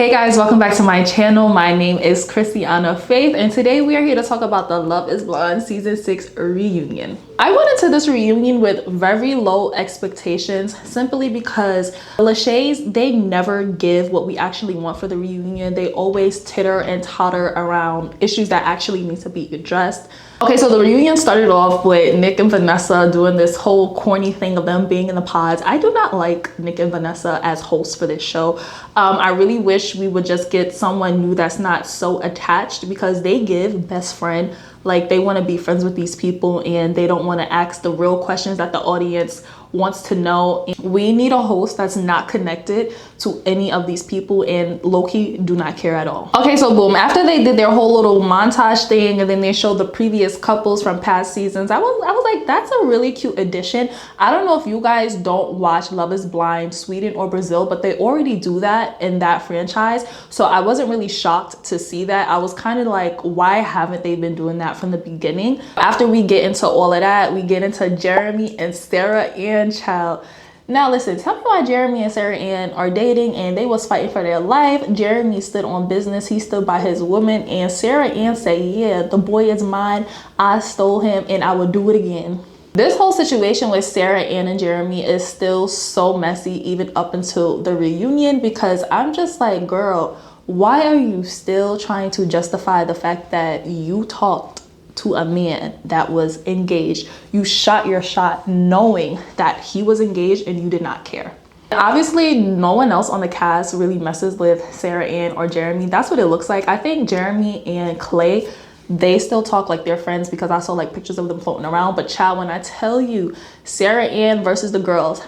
Hey guys, welcome back to my channel. My name is Christiana Faith, and today we are here to talk about the Love is Blind season 6 reunion. I went into this reunion with very low expectations simply because the Lachey's, they never give what we actually want for the reunion. They always titter and totter around issues that actually need to be addressed. Okay, so the reunion started off with Nick and Vanessa doing this whole corny thing of them being in the pods. I do not like Nick and Vanessa as hosts for this show. I really wish we would just get someone new that's not so attached, because they give best friend, like they want to be friends with these people and they don't want to ask the real questions that the audience wants to know. We need a host that's not connected to any of these people and low-key do not care at all. Okay, so boom, after they did their whole little montage thing and then they showed the previous couples from past seasons, I was like, that's a really cute addition. I don't know if you guys don't watch Love is Blind Sweden or Brazil, but they already do that in that franchise, so I wasn't really shocked to see that. I was kind of like, why haven't they been doing that from the beginning? After we get into all of that, we get into Jeremy and Sarah and child. Now listen, tell me why Jeremy and Sarah Ann are dating and they was fighting for their life. Jeremy stood on business, he stood by his woman, and Sarah Ann said, yeah, the boy is mine, I stole him and I would do it again. This whole situation with Sarah Ann and Jeremy is still so messy even up until the reunion, because I'm just like, girl, why are you still trying to justify the fact that you talked to a man that was engaged? You shot your shot knowing that he was engaged and you did not care. Obviously, no one else on the cast really messes with Sarah Ann or Jeremy. That's what it looks like. I think Jeremy and Clay, they still talk like they're friends, because I saw like pictures of them floating around. But child, when I tell you, Sarah Ann versus the girls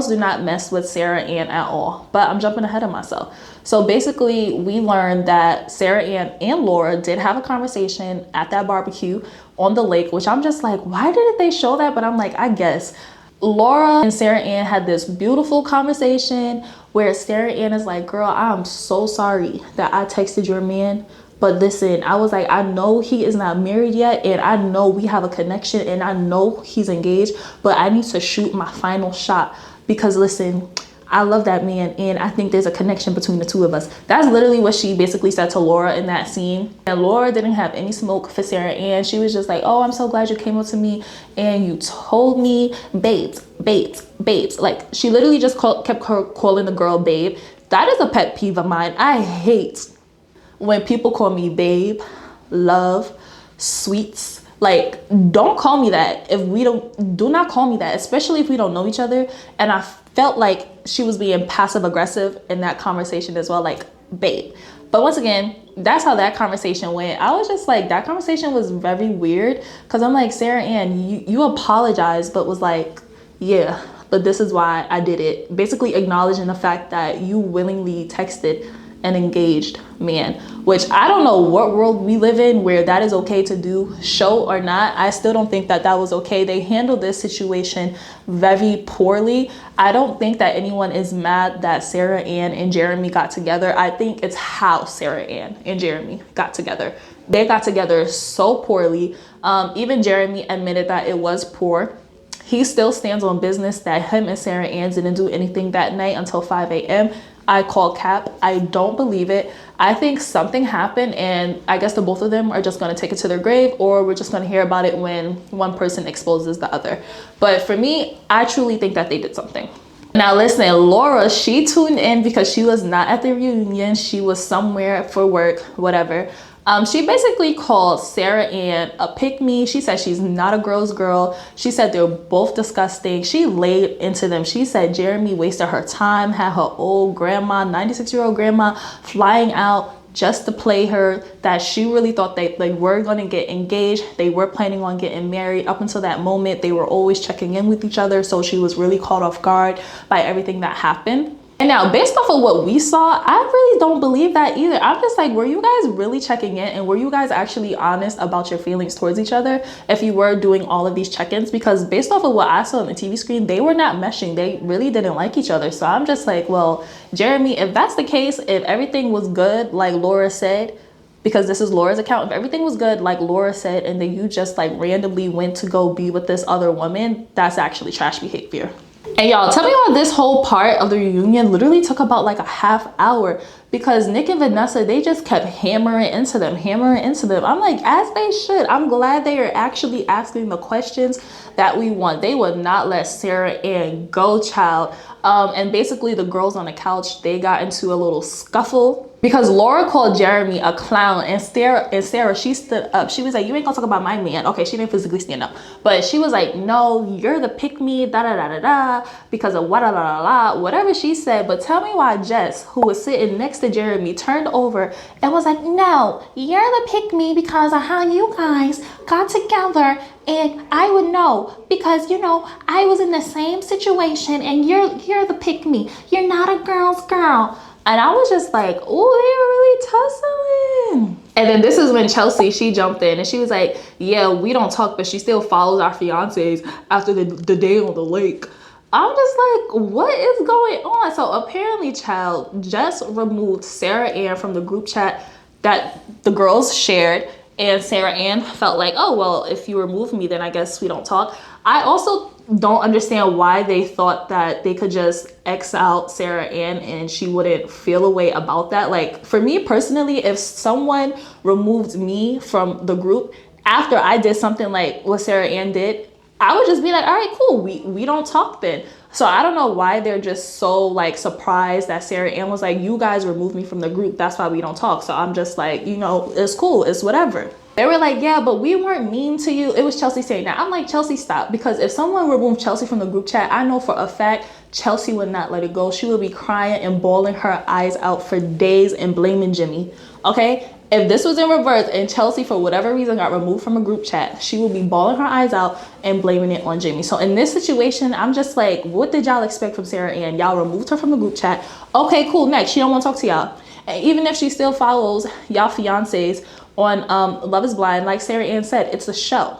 do not mess with Sarah Ann at all. But I'm jumping ahead of myself. So basically, we learned that Sarah Ann and Laura did have a conversation at that barbecue on the lake, which I'm just like, why didn't they show that? But I'm like, I guess Laura and Sarah Ann had this beautiful conversation where Sarah Ann is like, girl, I'm so sorry that I texted your man. But listen, I was like, I know he is not married yet, and I know we have a connection, and I know he's engaged, but I need to shoot my final shot, because listen, I love that man and I think there's a connection between the two of us. That's literally what she basically said to Laura in that scene. And Laura didn't have any smoke for Sarah Ann. She was just like, oh, I'm so glad you came up to me and you told me babes. Like, she literally just kept calling the girl babe. That is a pet peeve of mine. I hate when people call me babe, love, sweets. Like, don't call me that. Do not call me that, especially if we don't know each other. And I felt like she was being passive aggressive in that conversation as well, like babe. But once again, that's how that conversation went. I was just like, that conversation was very weird, because I'm like, Sarah Ann, you apologized, but was like, yeah, but this is why I did it. Basically acknowledging the fact that you willingly texted an engaged man, which I don't know what world we live in where that is okay to do, show or not. I still don't think that that was okay. They handled this situation very poorly. I don't think that anyone is mad that Sarah Ann and Jeremy got together. I think it's how Sarah Ann and Jeremy got together. They got together so poorly. Even Jeremy admitted that it was poor. He still stands on business that him and Sarah Ann didn't do anything that night until 5 a.m. I call cap. I don't believe it. I think something happened, and I guess the both of them are just going to take it to their grave, or we're just going to hear about it when one person exposes the other. But for me, I truly think that they did something. Now listen, Laura, she tuned in because she was not at the reunion. She was somewhere for work, whatever. She basically called Sarah Ann a pick-me. She said she's not a girl's girl. She said they're both disgusting. She laid into them. She said Jeremy wasted her time, had her old grandma, 96-year-old grandma, flying out just to play her, that she really thought they were going to get engaged. They were planning on getting married. Up until that moment, they were always checking in with each other. So she was really caught off guard by everything that happened. And now, based off of what we saw, I really don't believe that either. I'm just like, were you guys really checking in? And were you guys actually honest about your feelings towards each other if you were doing all of these check-ins? Because based off of what I saw on the TV screen, they were not meshing. They really didn't like each other. So I'm just like, well, Jeremy, if that's the case, if everything was good, like Laura said, because this is Laura's account, if everything was good, like Laura said, and then you just like randomly went to go be with this other woman, that's actually trash behavior. And y'all, tell me why this whole part of the reunion literally took about like a half hour, because Nick and Vanessa, they just kept hammering into them. I'm like, as they should. I'm glad they are actually asking the questions that we want. They would not let Sarah Ann go, child. And basically the girls on the couch, they got into a little scuffle because Laura called Jeremy a clown, and Sarah, she stood up. She was like, you ain't gonna talk about my man. Okay, she didn't physically stand up, but she was like, no, you're the pick me, da da da da da, because of what da da da da, whatever she said. But tell me why Jess, who was sitting next to Jeremy, turned over and was like, no, you're the pick me because of how you guys got together, and I would know because, you know, I was in the same situation, and you're the pick me. You're not a girl's girl. And I was just like, oh, they were really tussling. And then this is when Chelsea, she jumped in and she was like, yeah, we don't talk, but she still follows our fiancés after the day on the lake. I'm just like, what is going on? So apparently, child, Jess removed Sarah Ann from the group chat that the girls shared. And Sarah Ann felt like, oh, well, if you remove me, then I guess we don't talk. I also don't understand why they thought that they could just X out Sarah Ann and she wouldn't feel a way about that. Like, for me personally, if someone removed me from the group after I did something like what Sarah Ann did, I would just be like, all right, cool, we don't talk then. So I don't know why they're just so like surprised that Sarah Ann was like, you guys removed me from the group, that's why we don't talk. So I'm just like, you know, it's cool, it's whatever. They were like, yeah, but we weren't mean to you. It was Chelsea saying that. I'm like, Chelsea, stop. Because if someone removed Chelsea from the group chat, I know for a fact Chelsea would not let it go. She would be crying and bawling her eyes out for days and blaming Jimmy. Okay? If this was in reverse and Chelsea, for whatever reason, got removed from a group chat, she would be bawling her eyes out and blaming it on Jimmy. So in this situation, I'm just like, what did y'all expect from Sarah Ann? Y'all removed her from the group chat. Okay, cool. Next, she don't want to talk to y'all. And even if she still follows y'all fiancés on Love is Blind, like Sarah Ann said, it's a show.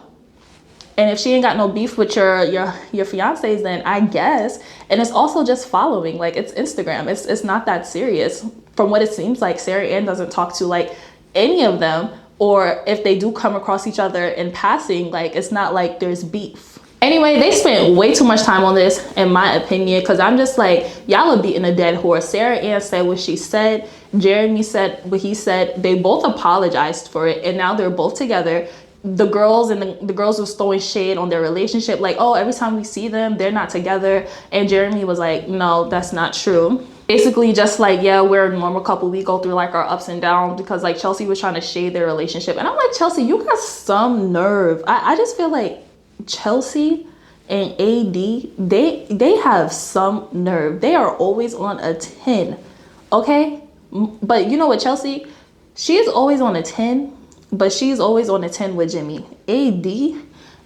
And if she ain't got no beef with your fiancés, then I guess. And it's also just following. Like, it's Instagram. It's not that serious. From what it seems like, Sarah Ann doesn't talk to like any of them, or if they do come across each other in passing, like, it's not like there's beef. Anyway, they spent way too much time on this, in my opinion, because I'm just like, y'all are beating a dead horse. Sarah Ann said what she said. Jeremy said what he said. They both apologized for it, and now they're both together. The girls and the girls was throwing shade on their relationship, like, oh, every time we see them, they're not together. And Jeremy was like, no, that's not true. Basically just like, yeah, we're a normal couple, we go through like our ups and downs, because like Chelsea was trying to shade their relationship. And I'm like, Chelsea, you got some nerve. I just feel like Chelsea and AD, they have some nerve. They are always on a 10, okay? But you know what, Chelsea, she is always on a 10, but she's always on a 10 with Jimmy. AD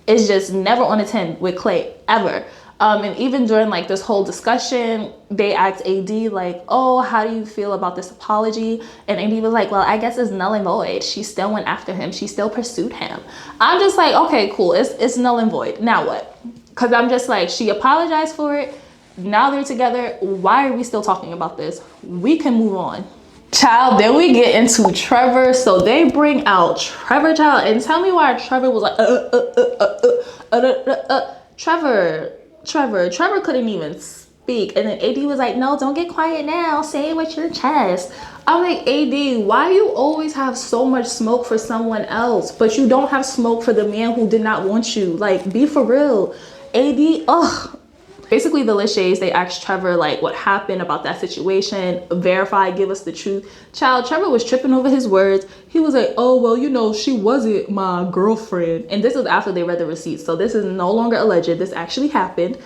is just never on a 10 with Clay, ever. And even during like this whole discussion, they asked AD like, oh, how do you feel about this apology? And AD was like, well, I guess it's null and void. She still went after him. She still pursued him. I'm just like, okay, cool. It's null and void. Now what? Because I'm just like, she apologized for it. Now they're together. Why are we still talking about this? We can move on. Child, then we get into Trevor. So they bring out Trevor, child, and tell me why Trevor was like, Trevor couldn't even speak. And then AD was like, no, don't get quiet now. Say it with your chest. I'm like, AD, why you always have so much smoke for someone else, but you don't have smoke for the man who did not want you? Like, be for real. AD, ugh. Basically, the Lachey's, they asked Trevor, like, what happened about that situation, verify, give us the truth. Child, Trevor was tripping over his words. He was like, oh, well, you know, she wasn't my girlfriend. And this was after they read the receipts. So this is no longer alleged. This actually happened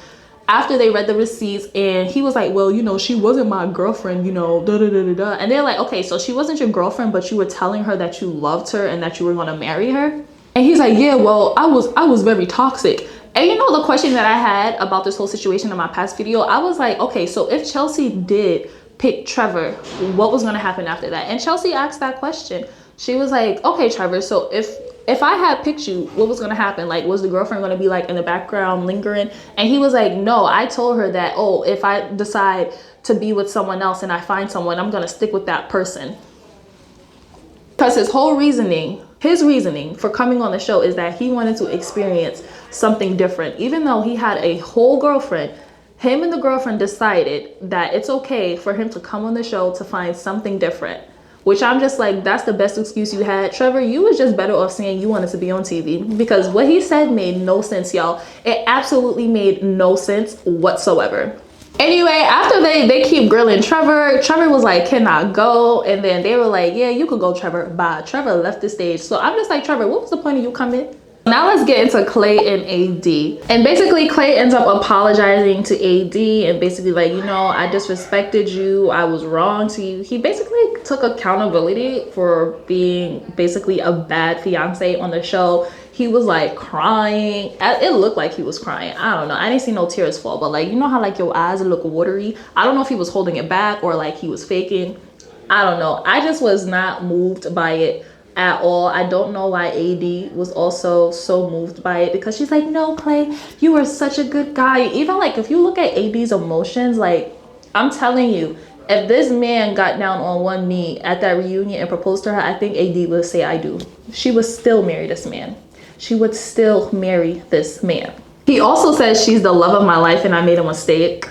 after they read the receipts. And he was like, well, you know, she wasn't my girlfriend, you know, da da da da da. And they're like, okay, so she wasn't your girlfriend, but you were telling her that you loved her and that you were going to marry her? And he's like, yeah, well, I was very toxic. And you know, the question that I had about this whole situation in my past video, I was like, okay, so if Chelsea did pick Trevor, what was going to happen after that? And Chelsea asked that question. She was like, okay, Trevor, so if I had picked you, what was going to happen? Like, was the girlfriend going to be like in the background lingering? And he was like, no, I told her that, oh, if I decide to be with someone else and I find someone, I'm going to stick with that person. Because his reasoning for coming on the show is that he wanted to experience something different. Even though he had a whole girlfriend, Him and the girlfriend decided that it's okay for him to come on the show to find something different, which I'm just like, that's the best excuse you had. Trevor, you was just better off saying you wanted to be on TV, because what he said made no sense, y'all. It absolutely made no sense whatsoever. Anyway, after they keep grilling Trevor was like, can I go? And then they were like, yeah, you could go, Trevor. Bye. Trevor left the stage. So I'm just like, Trevor, what was the point of you coming? Now let's get into Clay and AD. And basically Clay ends up apologizing to AD and basically like, you know, I disrespected you. I was wrong to you. He basically took accountability for being basically a bad fiance on the show. He was like crying. It looked like he was crying. I don't know. I didn't see no tears fall, but like, you know how like your eyes look watery? I don't know if he was holding it back or like he was faking. I don't know. I just was not moved by it at all. I don't know why AD was also so moved by it, because she's like, no, Clay, you are such a good guy. Even like if you look at AD's emotions, like I'm telling you, if this man got down on one knee at that reunion and proposed to her, I think AD would say I do. She would still marry this man. She would still marry this man. He also says she's the love of my life and I made a mistake.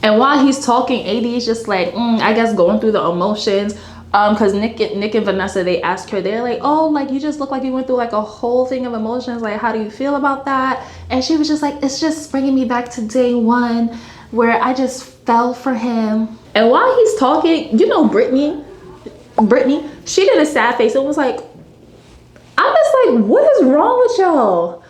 And while he's talking, AD is just like, I guess going through the emotions. Because Nick and Vanessa, they asked her, they're like, oh, like you just look like you went through like a whole thing of emotions. Like, how do you feel about that? And she was just like, it's just bringing me back to day one where I just fell for him. And while he's talking, you know, Britney, she did a sad face and was like, I'm just like, what is wrong with y'all?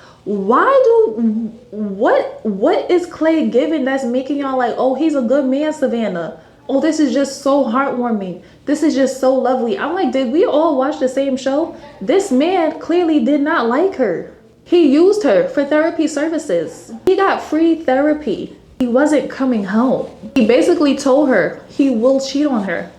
What is Clay giving that's making y'all like, oh, he's a good man, Savannah? Oh, this is just so heartwarming. This is just so lovely. I'm like, did we all watch the same show? This man clearly did not like her. He used her for therapy services. He got free therapy. He wasn't coming home. He basically told her he will cheat on her.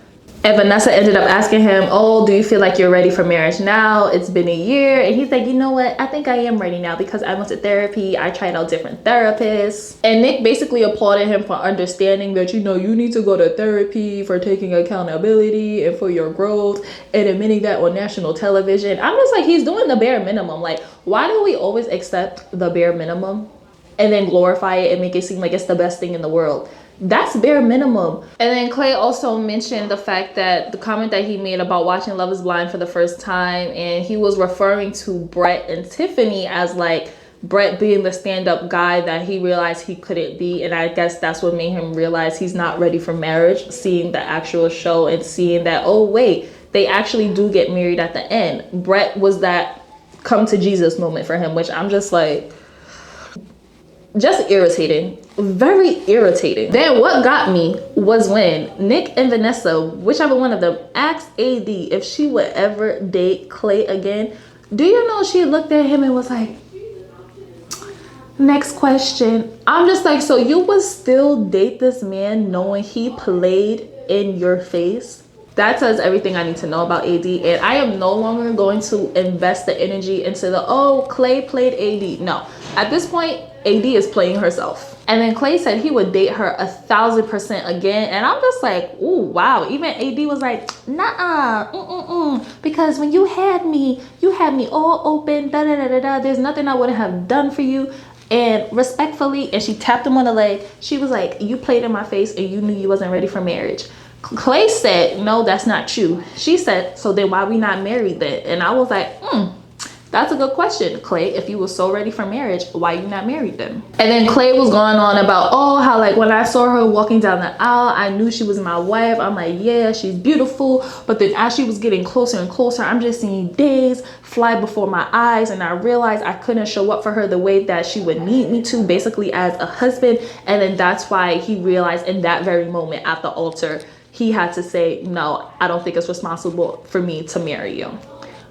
And Vanessa ended up asking him, oh, do you feel like you're ready for marriage now? It's been a year. And he's like, you know what? I think I am ready now because I went to therapy. I tried out different therapists. And Nick basically applauded him for understanding that, you know, you need to go to therapy, for taking accountability and for your growth, and admitting that on national television. I'm just like, he's doing the bare minimum. Like, why do we always accept the bare minimum and then glorify it and make it seem like it's the best thing in the world? That's bare minimum. And then Clay also mentioned the fact that the comment that he made about watching Love is Blind for the first time, and he was referring to Brett and Tiffany as like Brett being the stand-up guy that he realized he couldn't be. And I guess that's what made him realize he's not ready for marriage, seeing the actual show and seeing that, oh wait, they actually do get married at the end. Brett was that come to Jesus moment for him, which I'm just like, just irritating, very irritating. Then what got me was when Nick and Vanessa, whichever one of them, asked AD if she would ever date Clay again. Do you know she looked at him and was like, next question. I'm just like, so you would still date this man knowing he played in your face? That says everything I need to know about AD, and I am no longer going to invest the energy into the, oh, Clay played AD. No, at this point, AD is playing herself. And then Clay said he would date her 1000% again, and I'm just like, ooh, wow. Even AD was like, nah, because when you had me all open, da da da da da. There's nothing I wouldn't have done for you. And respectfully, and she tapped him on the leg. She was like, you played in my face, and you knew you wasn't ready for marriage. Clay said, no, that's not true. She said, so then why we not married then? And I was like, that's a good question, Clay. If you were so ready for marriage, why you not married then? And then Clay was going on about, oh, how like when I saw her walking down the aisle, I knew she was my wife. I'm like, yeah, she's beautiful. But then as she was getting closer and closer, I'm just seeing days fly before my eyes. And I realized I couldn't show up for her the way that she would need me to, basically as a husband. And then that's why he realized in that very moment at the altar, he had to say, no, I don't think it's responsible for me to marry you.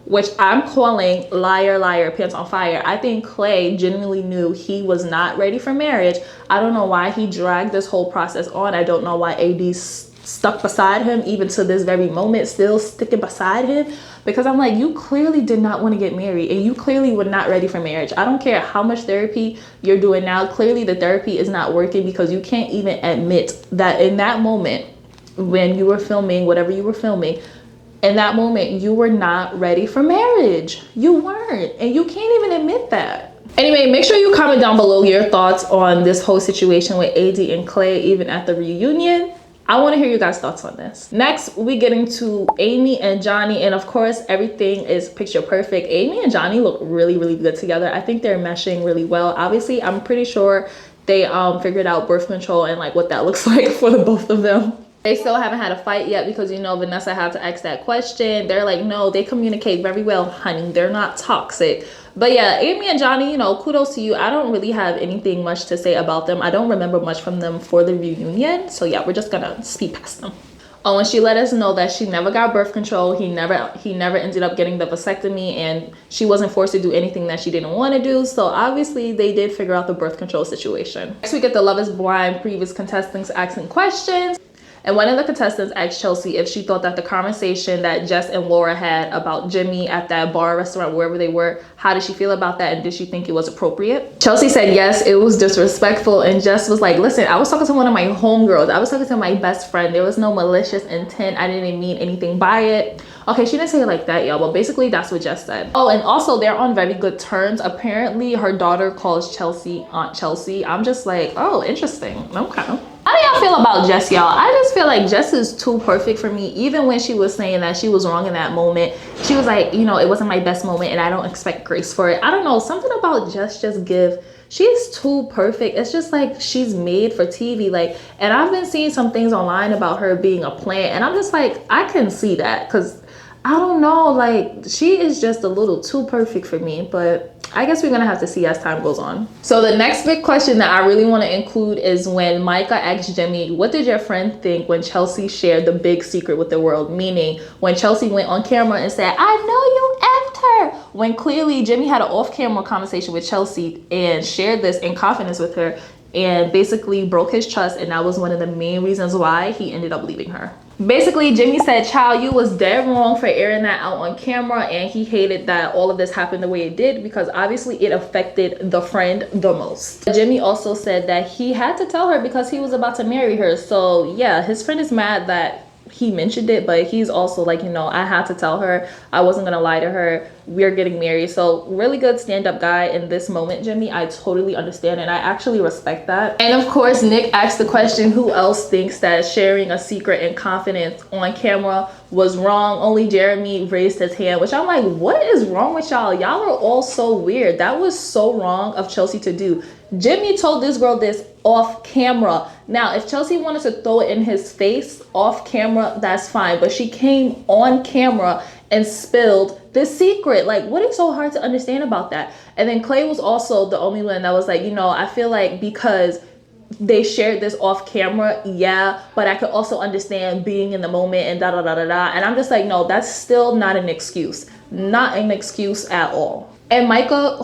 Which I'm calling liar, liar, pants on fire. I think Clay genuinely knew he was not ready for marriage. I don't know why he dragged this whole process on. I don't know why AD stuck beside him, even to this very moment, still sticking beside him. Because I'm like, you clearly did not want to get married, and you clearly were not ready for marriage. I don't care how much therapy you're doing now. Clearly the therapy is not working, because you can't even admit that in that moment when you were filming whatever you were filming, in that moment, you were not ready for marriage. You weren't, and you can't even admit that. Anyway, make sure you comment down below your thoughts on this whole situation with AD and Clay, even at the reunion. I want to hear you guys' thoughts on this. Next, we get into Amy and Johnny, and of course, everything is picture perfect. Amy and Johnny look really, really good together. I think they're meshing really well. Obviously, I'm pretty sure they figured out birth control and like what that looks like for the both of them. They still haven't had a fight yet because, you know, Vanessa had to ask that question. They're like, no, they communicate very well, honey. They're not toxic. But yeah, Amy and Johnny, you know, kudos to you. I don't really have anything much to say about them. I don't remember much from them for the reunion. So yeah, we're just gonna speed past them. Oh, and she let us know that she never got birth control. He never ended up getting the vasectomy, and she wasn't forced to do anything that she didn't want to do. So obviously they did figure out the birth control situation. Next we get the Love is Blind previous contestants asking questions. And one of the contestants asked Chelsea if she thought that the conversation that Jess and Laura had about Jimmy at that bar, restaurant, wherever they were, how did she feel about that, and did she think it was appropriate? Chelsea said yes, it was disrespectful, and Jess was like, listen, I was talking to one of my homegirls. I was talking to my best friend. There was no malicious intent. I didn't mean anything by it. Okay, she didn't say it like that, y'all, but basically that's what Jess said. Oh, and also they're on very good terms. Apparently her daughter calls Chelsea Aunt Chelsea. I'm just like, oh, interesting. Okay. How do y'all feel about Jess, y'all? I just feel like Jess is too perfect for me. Even when she was saying that she was wrong in that moment, she was like, you know, it wasn't my best moment and I don't expect grace for it. I don't know, something about Jess she's too perfect. It's just like she's made for TV. Like, and I've been seeing some things online about her being a plant, and I'm just like, I can see that, because I don't know, like, she is just a little too perfect for me. But I guess we're gonna have to see as time goes on. So the next big question that I really want to include is when Micah asked Jimmy, what did your friend think when Chelsea shared the big secret with the world? Meaning when Chelsea went on camera and said, I know you effed her, when clearly Jimmy had an off-camera conversation with Chelsea and shared this in confidence with her and basically broke his trust, and that was one of the main reasons why he ended up leaving her. Basically, Jimmy said, child, you was dead wrong for airing that out on camera, and he hated that all of this happened the way it did because obviously it affected the friend the most. Jimmy also said that he had to tell her because he was about to marry her. So yeah, his friend is mad that he mentioned it, but he's also like, you know, I had to tell her. I wasn't gonna lie to her. We're getting married. So really good stand-up guy in this moment, Jimmy. I totally understand, and I actually respect that. And of course, Nick asked the question, who else thinks that sharing a secret in confidence on camera was wrong? Only Jeremy raised his hand, which I'm like, what is wrong with y'all? Y'all are all so weird. That was so wrong of Chelsea to do. Jimmy told this girl this off camera. Now, if Chelsea wanted to throw it in his face off camera, that's fine. But she came on camera and spilled the secret. Like, what is so hard to understand about that? And then Clay was also the only one that was like, you know, I feel like because they shared this off camera, yeah, but I could also understand being in the moment and da da da da da. And I'm just like, no, that's still not an excuse. Not an excuse at all. And Micah,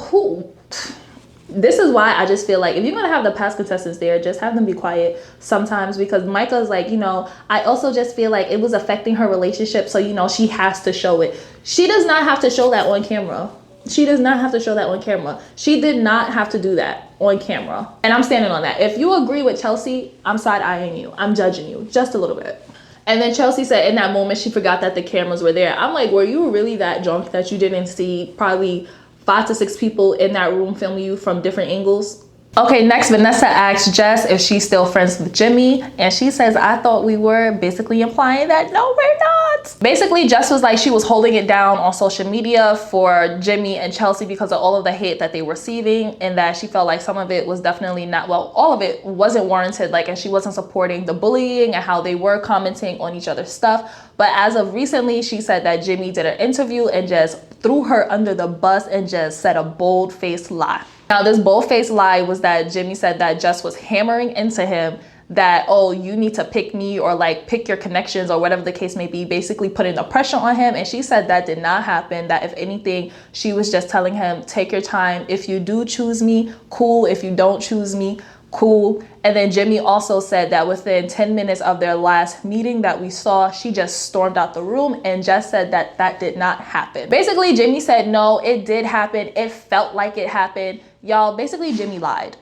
this is why I just feel like if you're gonna have the past contestants there, just have them be quiet sometimes, because Micah's like, you know, I also just feel like it was affecting her relationship, so you know she has to show it. She does not have to show that on camera. She does not have to show that on camera. She did not have to do that on camera, and I'm standing on that. If you agree with Chelsea, I'm side-eyeing you. I'm judging you just a little bit. And then Chelsea said in that moment she forgot that the cameras were there. I'm like, were you really that drunk that you didn't see probably 5 to 6 people in that room filming you from different angles? Okay, next Vanessa asked Jess if she's still friends with Jimmy, and she says, I thought we were, basically implying that no, we're not. Basically, Jess was like, she was holding it down on social media for Jimmy and Chelsea because of all of the hate that they were receiving, and that she felt like some of it was definitely not, well, all of it wasn't warranted, like, and she wasn't supporting the bullying and how they were commenting on each other's stuff. But as of recently, she said that Jimmy did an interview and just threw her under the bus and just said a bold-faced lie. Now, this bold-faced lie was that Jimmy said that Jess was hammering into him that, oh, you need to pick me, or like pick your connections, or whatever the case may be, basically putting the pressure on him. And she said that did not happen, that if anything, she was just telling him, take your time. If you do choose me, cool. If you don't choose me, cool. And then Jimmy also said that within 10 minutes of their last meeting that we saw, she just stormed out the room, and Jess said that that did not happen. Basically, Jimmy said, no, it did happen. It felt like it happened. Y'all, basically Jimmy lied.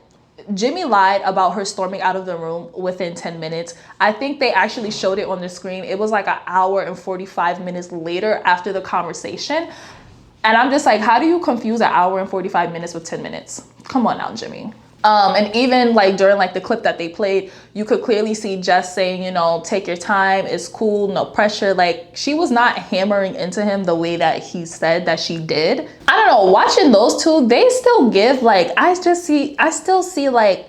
Jimmy lied about her storming out of the room within 10 minutes. I think they actually showed it on the screen. It was like an hour and 45 minutes later after the conversation. And I'm just like, how do you confuse an hour and 45 minutes with 10 minutes? Come on now, Jimmy. And even like during like the clip that they played, you could clearly see Jess saying, you know, take your time, it's cool, no pressure. Like, she was not hammering into him the way that he said that she did. I don't know, watching those two, they still give like, I still see like,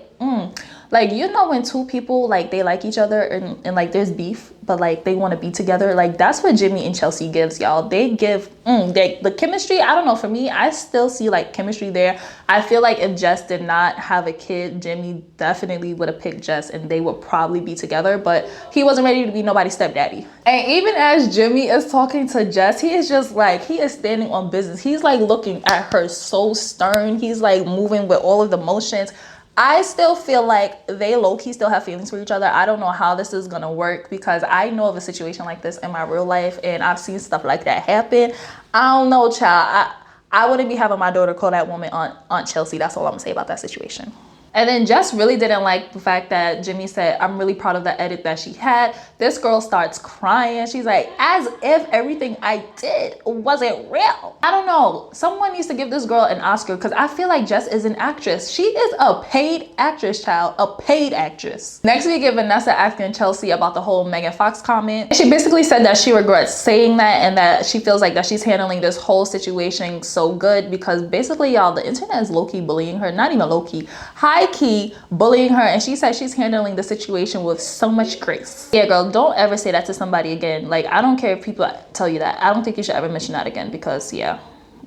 like, you know, when two people like they like each other and like there's beef, but like they want to be together, like that's what Jimmy and Chelsea gives, y'all. They give the chemistry. I don't know, for me, I still see like chemistry there. I feel like if Jess did not have a kid, Jimmy definitely would have picked Jess and they would probably be together, but he wasn't ready to be nobody's stepdaddy. And even as Jimmy is talking to Jess, he is just like, he is standing on business. He's like looking at her so stern. He's like moving with all of the motions. I still feel like they low-key still have feelings for each other. I don't know how this is gonna work because I know of a situation like this in my real life and I've seen stuff like that happen. I don't know, child. I wouldn't be having my daughter call that woman Aunt Chelsea. That's all I'm gonna say about that situation. And then Jess really didn't like the fact that Jimmy said, I'm really proud of the edit that she had. This girl starts crying. She's like, as if everything I did wasn't real. I don't know. Someone needs to give this girl an Oscar because I feel like Jess is an actress. She is a paid actress, child. A paid actress. Next, we get Vanessa asking Chelsea about the whole Megan Fox comment. She basically said that she regrets saying that and that she feels like that she's handling this whole situation so good because basically, y'all, the internet is low-key bullying her. Not even low-key. High-key bullying her, and she said she's handling the situation with so much grace. Yeah, girl, don't ever say that to somebody again. Like, I don't care if people tell you that. I don't think you should ever mention that again because, yeah,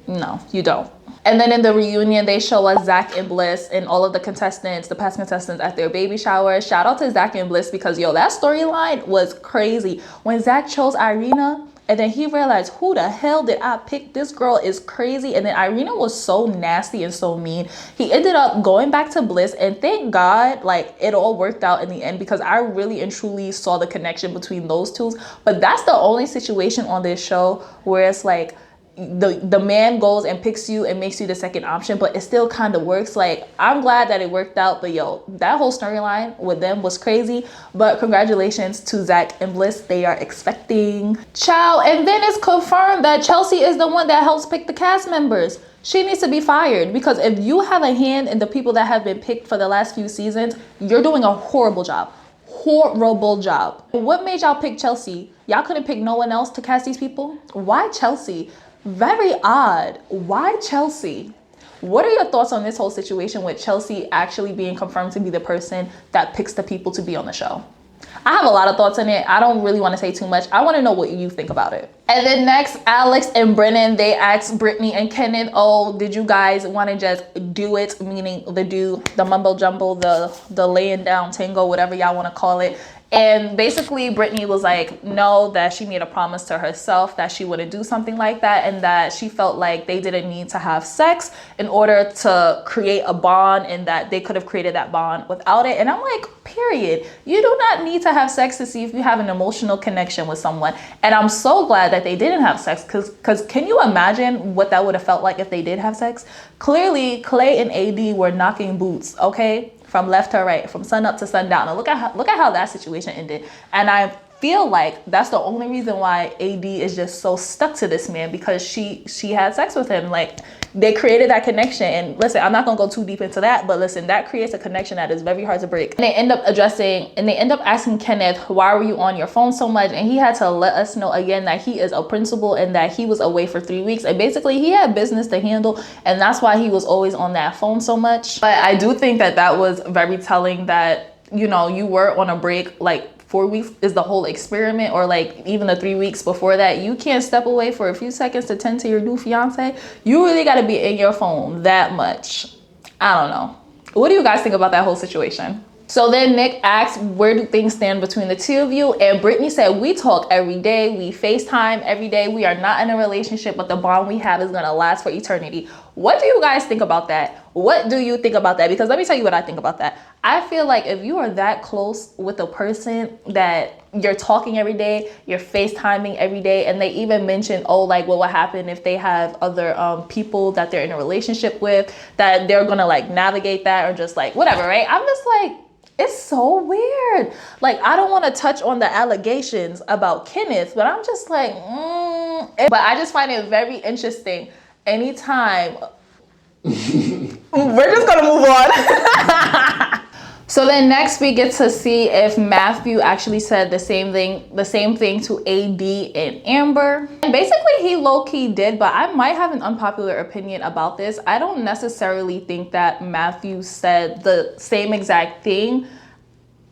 no, you don't. And then in the reunion, they show us Zach and Bliss and all of the contestants, the past contestants at their baby shower. Shout out to Zach and Bliss because, yo, that storyline was crazy. When Zach chose Irina, and then he realized, who the hell did I pick? This girl is crazy. And then Irina was so nasty and so mean. He ended up going back to Bliss. And thank God, like, it all worked out in the end because I really and truly saw the connection between those two. But that's the only situation on this show where it's like, the man goes and picks you and makes you the second option, but it still kind of works. Like, I'm glad that it worked out, but yo, that whole storyline with them was crazy. But congratulations to Zach and Bliss. They are expecting child. And then it's confirmed that Chelsea is the one that helps pick the cast members. She needs to be fired because if you have a hand in the people that have been picked for the last few seasons, you're doing a horrible job. Horrible job. What made y'all pick Chelsea? Y'all couldn't pick no one else to cast these people? Why Chelsea? Very odd. Why Chelsea? What are your thoughts on this whole situation with Chelsea actually being confirmed to be the person that picks the people to be on the show? I have a lot of thoughts on it. I don't really want to say too much. I want to know what you think about it. And then next, Alex and Brennan, they asked Britney and Kenneth, oh, did you guys want to just do it? Meaning the mumbo jumbo, the laying down tango, whatever y'all want to call it. And basically, Britney was like, no, that she made a promise to herself that she wouldn't do something like that and that she felt like they didn't need to have sex in order to create a bond and that they could have created that bond without it. And I'm like, period. You do not need to have sex to see if you have an emotional connection with someone. And I'm so glad that they didn't have sex because can you imagine what that would have felt like if they did have sex? Clearly, Clay and AD were knocking boots, okay? From left to right, from sun up to sundown. And look at how that situation ended. And I feel like that's the only reason why AD is just so stuck to this man because she had sex with him. Like, they created that connection. And listen, I'm not gonna go too deep into that, but listen, that creates a connection that is very hard to break. And they end up asking Kenneth, why were you on your phone so much? And he had to let us know again that he is a principal and that he was away for 3 weeks. And basically he had business to handle. And that's why he was always on that phone so much. But I do think that was very telling that, you know, you were on a break. Like, 4 weeks is the whole experiment, or like even the 3 weeks before that. You can't step away for a few seconds to tend to your new fiance. You really got to be in your phone that much. I don't know. What do you guys think about that whole situation? So then Nick asked, where do things stand between the two of you? And Britney said, we talk every day. We FaceTime every day. We are not in a relationship, but the bond we have is going to last for eternity. What do you guys think about that? What do you think about that? Because let me tell you what I think about that. I feel like if you are that close with a person that you're talking every day, you're FaceTiming every day, and they even mention, oh, like what would happen if they have other people that they're in a relationship with, that they're going to like navigate that or just like whatever, right? I'm just like, it's so weird. Like, I don't want to touch on the allegations about Kenneth, but I'm just like, But I just find it very interesting anytime. We're just gonna move on. So then next we get to see if Matthew actually said the same thing to AD and Amber. And basically he low-key did, but I might have an unpopular opinion about this. I don't necessarily think that Matthew said the same exact thing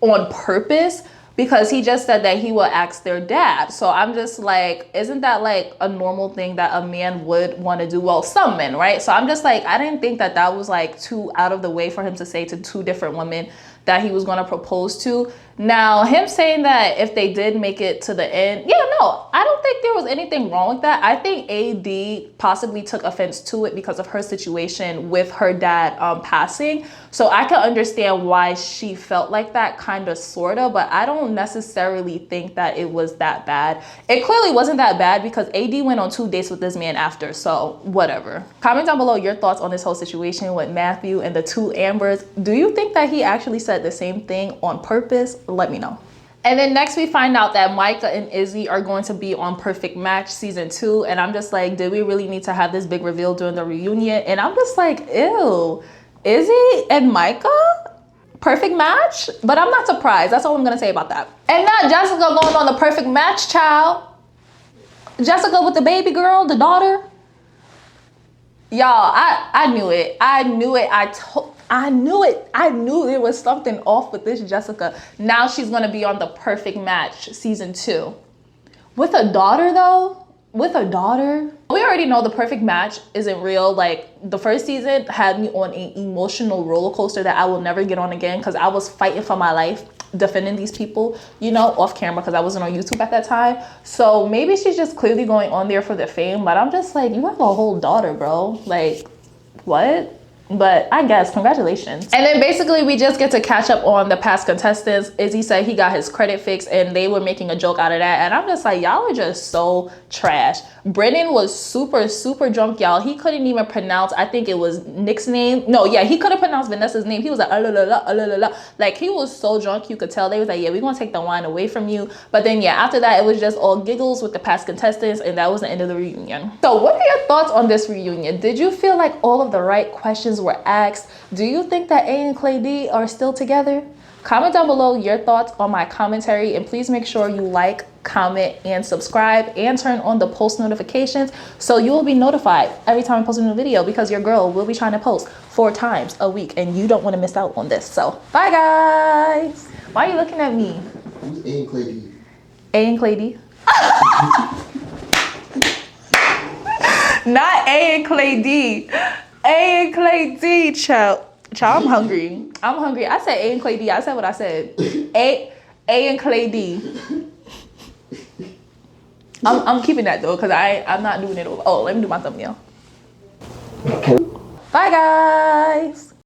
on purpose, because he just said that he would ask their dad. So I'm just like, isn't that like a normal thing that a man would want to do? Well, some men, right? So I'm just like, I didn't think that that was like too out of the way for him to say to two different women that he was going to propose to. Now, him saying that if they did make it to the end, yeah, no, I don't think there was anything wrong with that. I think AD possibly took offense to it because of her situation with her dad passing. So I can understand why she felt like that, kind of, sort of, but I don't necessarily think that it was that bad. It clearly wasn't that bad because AD went on 2 dates with this man after, so whatever. Comment down below your thoughts on this whole situation with Matthew and the two Ambers. Do you think that he actually said the same thing on purpose? Let me know. And then next we find out that Micah and Izzy are going to be on Perfect Match season 2. And I'm just like, did we really need to have this big reveal during the reunion? And I'm just like, ew, Izzy and Micah? Perfect Match? But I'm not surprised. That's all I'm going to say about that. And now Jessica going on the Perfect Match, child. Jessica with the baby girl, the daughter. Y'all, I knew it. I knew it. I knew it. I knew there was something off with this Jessica. Now she's going to be on the Perfect Match season 2. With a daughter, though? With a daughter? We already know the Perfect Match isn't real. Like, the first season had me on an emotional roller coaster that I will never get on again, because I was fighting for my life, defending these people, you know, off camera, because I wasn't on YouTube at that time. So maybe she's just clearly going on there for the fame, but I'm just like, you have a whole daughter, bro. Like, what? But I guess, congratulations. And then basically we just get to catch up on the past contestants. Izzy said he got his credit fixed and they were making a joke out of that. And I'm just like, y'all are just so trash. Brennan was super drunk, y'all. He couldn't even pronounce, I think it was Nick's name. No, yeah, he couldn't pronounce Vanessa's name. He was like, la, la, la, la, la, la. Like, he was so drunk, you could tell. They was like, yeah, we're gonna take the wine away from you. But then yeah, after that, it was just all giggles with the past contestants, and that was the end of the reunion. So what are your thoughts on this reunion? Did you feel like all of the right questions were asked? Do you think that A and Clay D are still together? Comment down below your thoughts on my commentary, and please make sure you like, comment, and subscribe, and turn on the post notifications so you will be notified every time I post a new video, because your girl will be trying to post 4 times a week and you don't want to miss out on this. So bye guys. Why are you looking at me? Who's A and Clay D? A and Clay D. Not A and Clay D. A and Clay D, child. Child, I'm hungry. I'm hungry. I said A and Clay D. I said what I said. A and Clay D. I'm keeping that though, because I'm not doing it over. Oh, let me do my thumbnail. Bye guys.